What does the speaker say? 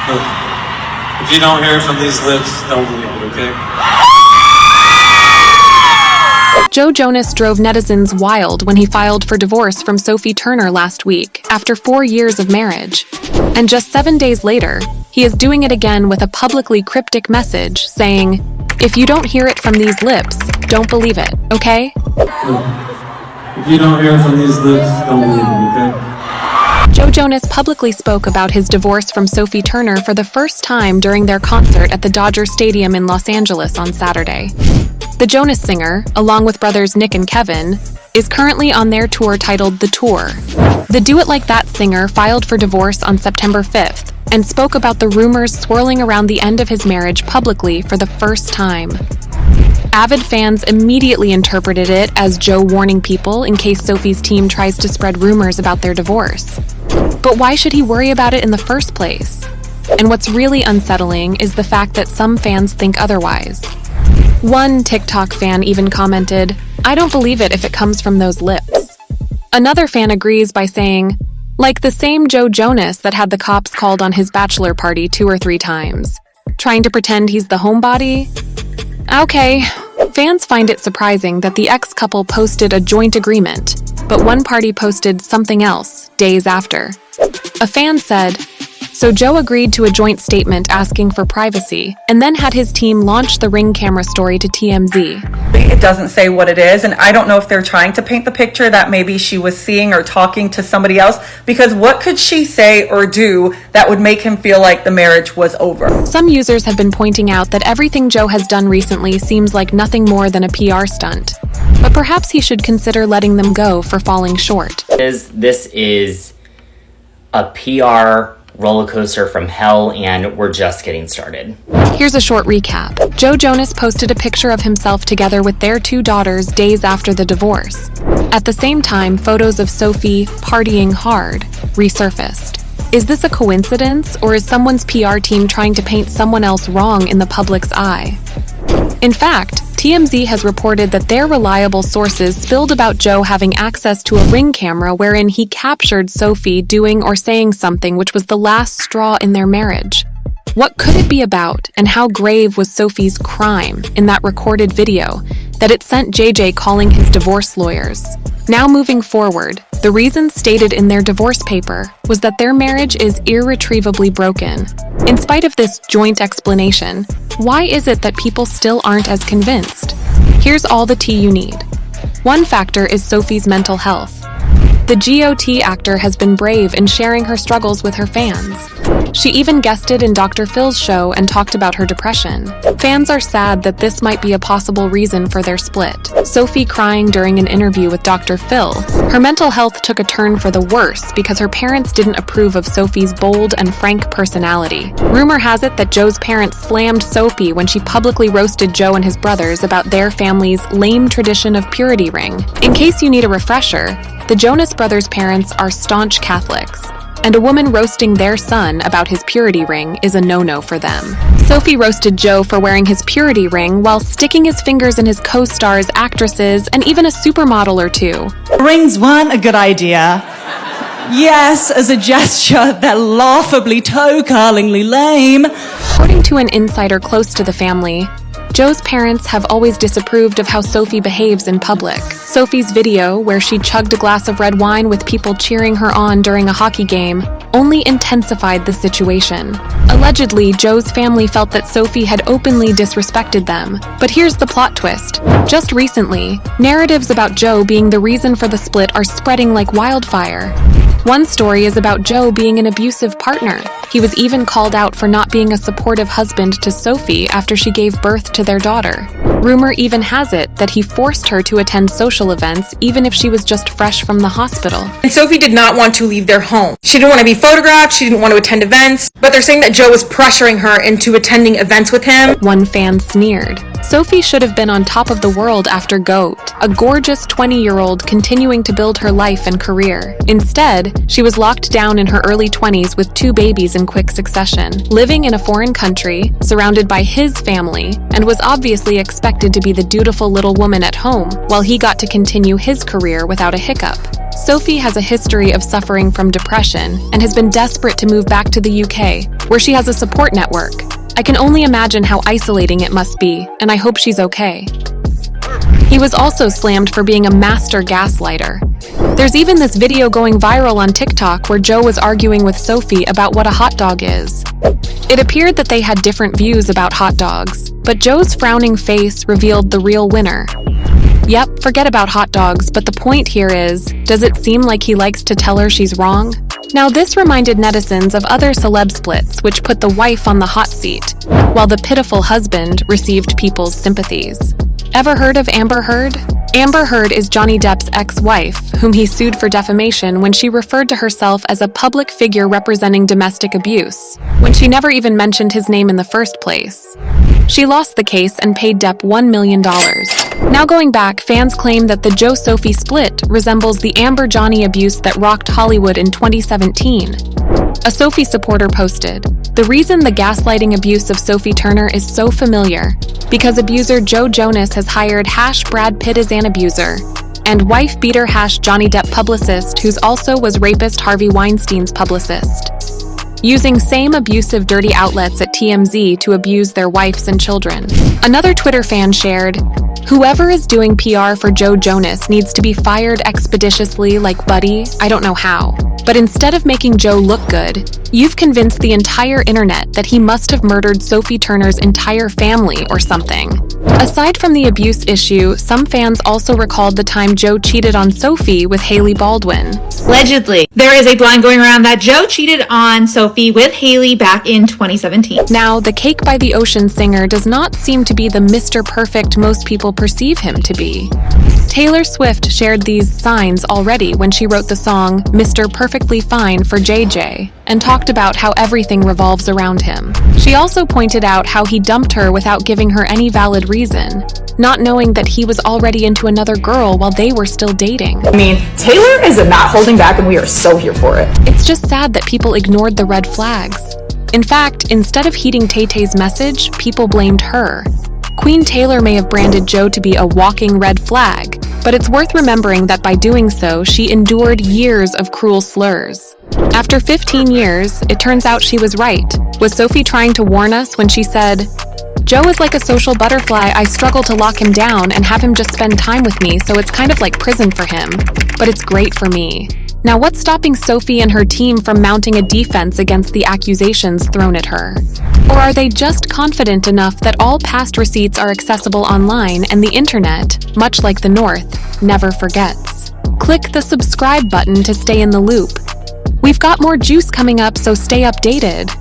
Look, if you don't hear it from these lips, don't believe it, okay? Joe Jonas drove netizens wild when he filed for divorce from Sophie Turner last week after 4 years of marriage. And just 7 days later, he is doing it again with a publicly cryptic message saying, "If you don't hear it from these lips, don't believe it, okay?" Look, if you don't hear it from these lips, don't believe it, okay? Joe Jonas publicly spoke about his divorce from Sophie Turner for the first time during their concert at the Dodger Stadium in Los Angeles on Saturday. The Jonas singer, along with brothers Nick and Kevin, is currently on their tour titled The Tour. The Do It Like That singer filed for divorce on September 5th and spoke about the rumors swirling around the end of his marriage publicly for the first time. Avid fans immediately interpreted it as Joe warning people in case Sophie's team tries to spread rumors about their divorce. But why should he worry about it in the first place? And what's really unsettling is the fact that some fans think otherwise. One TikTok fan even commented, "I don't believe it if it comes from those lips." Another fan agrees by saying, "Like the same Joe Jonas that had the cops called on his bachelor party 2 or 3 times. Trying to pretend he's the homebody?" Okay, fans find it surprising that the ex-couple posted a joint agreement, but one party posted something else days after. A fan said, "So Joe agreed to a joint statement asking for privacy, and then had his team launch the Ring camera story to TMZ." It doesn't say what it is, and I don't know if they're trying to paint the picture that maybe she was seeing or talking to somebody else, because what could she say or do that would make him feel like the marriage was over? Some users have been pointing out that everything Joe has done recently seems like nothing more than a PR stunt, but perhaps he should consider letting them go for falling short. This is a PR roller coaster from hell, and we're just getting started. Here's a short recap. Joe Jonas posted a picture of himself together with their 2 daughters days after the divorce. At the same time, photos of Sophie partying hard resurfaced. Is this a coincidence, or is someone's PR team trying to paint someone else wrong in the public's eye? In fact, TMZ has reported that their reliable sources spilled about Joe having access to a Ring camera wherein he captured Sophie doing or saying something which was the last straw in their marriage. What could it be about, and how grave was Sophie's crime in that recorded video that it sent JJ calling his divorce lawyers? Now moving forward, the reason stated in their divorce paper was that their marriage is irretrievably broken. In spite of this joint explanation, why is it that people still aren't as convinced? Here's all the tea you need. One factor is Sophie's mental health. The GOT actor has been brave in sharing her struggles with her fans. She even guested in Dr. Phil's show and talked about her depression. Fans are sad that this might be a possible reason for their split. Sophie crying during an interview with Dr. Phil. Her mental health took a turn for the worse because her parents didn't approve of Sophie's bold and frank personality. Rumor has it that Joe's parents slammed Sophie when she publicly roasted Joe and his brothers about their family's lame tradition of purity ring. In case you need a refresher, the Jonas brothers' parents are staunch Catholics, and a woman roasting their son about his purity ring is a no-no for them. Sophie roasted Joe for wearing his purity ring while sticking his fingers in his co-stars, actresses, and even a supermodel or 2. Rings weren't a good idea. Yes, as a gesture, they're laughably toe-curlingly lame. According to an insider close to the family, Joe's parents have always disapproved of how Sophie behaves in public. Sophie's video, where she chugged a glass of red wine with people cheering her on during a hockey game, only intensified the situation. Allegedly, Joe's family felt that Sophie had openly disrespected them. But here's the plot twist. Just recently, narratives about Joe being the reason for the split are spreading like wildfire. One story is about Joe being an abusive partner. He was even called out for not being a supportive husband to Sophie after she gave birth to their daughter. Rumor even has it that he forced her to attend social events even if she was just fresh from the hospital. And Sophie did not want to leave their home. She didn't want to be photographed, she didn't want to attend events, but they're saying that Joe was pressuring her into attending events with him. One fan sneered. Sophie should have been on top of the world after GOAT, a gorgeous 20-year-old continuing to build her life and career. Instead, said, she was locked down in her early 20s with 2 babies in quick succession, living in a foreign country, surrounded by his family, and was obviously expected to be the dutiful little woman at home, while he got to continue his career without a hiccup. Sophie has a history of suffering from depression and has been desperate to move back to the UK, where she has a support network. I can only imagine how isolating it must be, and I hope she's okay. He was also slammed for being a master gaslighter. There's even this video going viral on TikTok where Joe was arguing with Sophie about what a hot dog is. It appeared that they had different views about hot dogs, but Joe's frowning face revealed the real winner. Yep, forget about hot dogs, but the point here is, does it seem like he likes to tell her she's wrong? Now this reminded netizens of other celeb splits which put the wife on the hot seat, while the pitiful husband received people's sympathies. Ever heard of Amber Heard? Amber Heard is Johnny Depp's ex-wife, whom he sued for defamation when she referred to herself as a public figure representing domestic abuse, when she never even mentioned his name in the first place. She lost the case and paid Depp $1 million. Now going back, fans claim that the Joe-Sophie split resembles the Amber-Johnny abuse that rocked Hollywood in 2017. A Sophie supporter posted, "The reason the gaslighting abuse of Sophie Turner is so familiar, because abuser Joe Jonas has hired #Brad Pitt as an abuser, and wife-beater #Johnny Depp publicist who's also was rapist Harvey Weinstein's publicist, using same abusive dirty outlets at TMZ to abuse their wives and children." Another Twitter fan shared, "Whoever is doing PR for Joe Jonas needs to be fired expeditiously like Buddy, I don't know how. But instead of making Joe look good, you've convinced the entire internet that he must have murdered Sophie Turner's entire family or something." Aside from the abuse issue, some fans also recalled the time Joe cheated on Sophie with Hailey Baldwin. Allegedly, there is a blind going around that Joe cheated on Sophie with Hailey back in 2017. Now, the Cake by the Ocean singer does not seem to be the Mr. Perfect most people perceive him to be. Taylor Swift shared these signs already when she wrote the song Mr. Perfectly Fine for JJ and talked about how everything revolves around him. She also pointed out how he dumped her without giving her any valid reason, not knowing that he was already into another girl while they were still dating. I mean, Taylor is not holding back and we are so here for it. It's just sad that people ignored the red flags. In fact, instead of heeding Tay-Tay's message, people blamed her. Queen Taylor may have branded Joe to be a walking red flag, but it's worth remembering that by doing so, she endured years of cruel slurs. After 15 years, it turns out she was right. Was Sophie trying to warn us when she said, "Joe is like a social butterfly, I struggle to lock him down and have him just spend time with me, so it's kind of like prison for him, but it's great for me." Now what's stopping Sophie and her team from mounting a defense against the accusations thrown at her? Or are they just confident enough that all past receipts are accessible online and the internet, much like the North, never forgets? Click the subscribe button to stay in the loop. We've got more juice coming up, so stay updated.